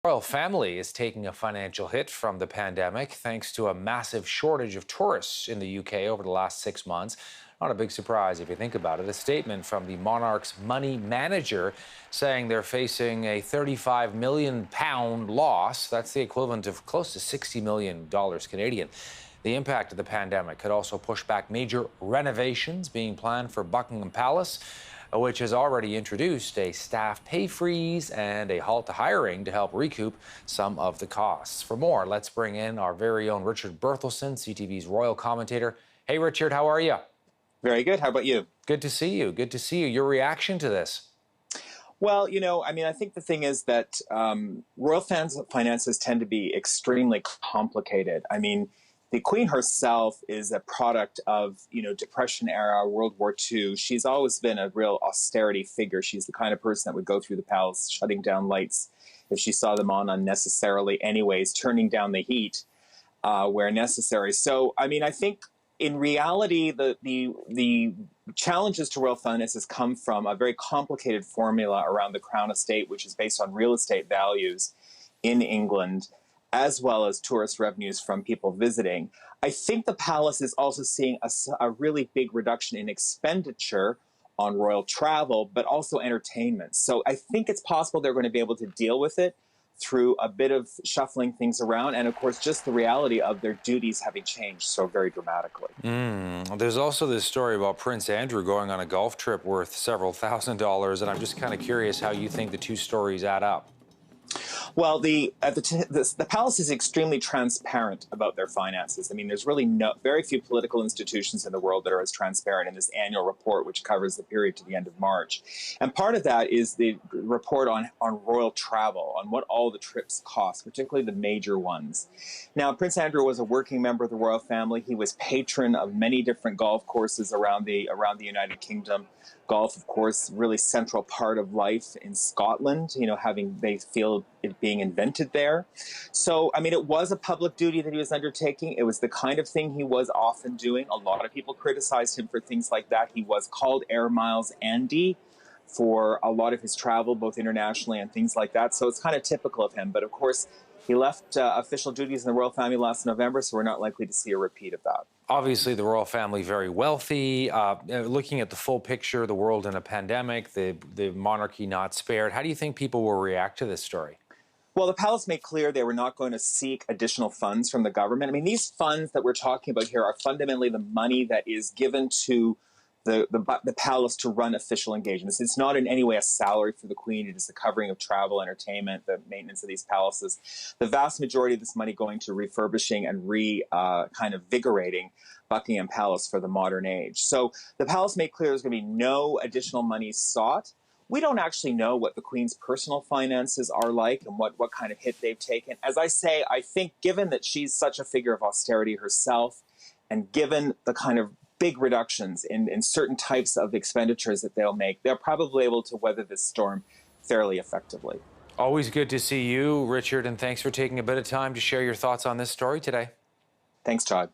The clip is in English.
Royal family is taking a financial hit from the pandemic thanks to a massive shortage of tourists in the UK over the last 6 months. Not a big surprise if you think about it. A statement from the monarch's money manager saying they're facing a £35 million loss. That's the equivalent of close to $60 million Canadian. The impact of the pandemic could also push back major renovations being planned for Buckingham Palace, which has already introduced a staff pay freeze and a halt to hiring to help recoup some of the costs. For more, let's bring in our very own Richard Berthelsen, CTV's royal commentator. Hey, Richard, how are you? Very good. How about you? Good to see you. Good to see you. Your reaction to this? Well, I think the thing is that royal finances tend to be extremely complicated. I mean, the Queen herself is a product of, Depression era, World War II. She's always been a real austerity figure. She's the kind of person that would go through the palace, shutting down lights if she saw them on unnecessarily anyways, turning down the heat where necessary. So, I think in reality, the challenges to royal finances come from a very complicated formula around the Crown estate, which is based on real estate values in England, as well as tourist revenues from people visiting. I think the palace is also seeing a really big reduction in expenditure on royal travel, but also entertainment. So I think it's possible they're going to be able to deal with it through a bit of shuffling things around, and of course just the reality of their duties having changed so very dramatically. There's also this story about Prince Andrew going on a golf trip worth several $1,000s, and I'm just kind of curious how you think the two stories add up. Well, the palace is extremely transparent about their finances. I mean, there's really very few political institutions in the world that are as transparent in this annual report, which covers the period to the end of March. And part of that is the report on royal travel, on what all the trips cost, particularly the major ones. Now, Prince Andrew was a working member of the royal family. He was patron of many different golf courses around the United Kingdom. Golf, of course, really central part of life in Scotland, they feel it being invented there. So, it was a public duty that he was undertaking. It was the kind of thing he was often doing. A lot of people criticized him for things like that. He was called Air Miles Andy for a lot of his travel, both internationally and things like that. So it's kind of typical of him. But of course, he left official duties in the royal family last November, so we're not likely to see a repeat of that. Obviously, the royal family very wealthy. Looking at the full picture, the world in a pandemic, the monarchy not spared. How do you think people will react to this story? Well, the palace made clear they were not going to seek additional funds from the government. I mean, these funds that we're talking about here are fundamentally the money that is given to the palace to run official engagements. It's not in any way a salary for the Queen. It is the covering of travel, entertainment, the maintenance of these palaces. The vast majority of this money going to refurbishing and kind of vigorating Buckingham Palace for the modern age. So the palace made clear there's going to be no additional money sought. We don't actually know what the Queen's personal finances are like and what kind of hit they've taken. As I say, I think given that she's such a figure of austerity herself, and given the kind of big reductions in certain types of expenditures that they'll make, they're probably able to weather this storm fairly effectively. Always good to see you, Richard, and thanks for taking a bit of time to share your thoughts on this story today. Thanks, Todd.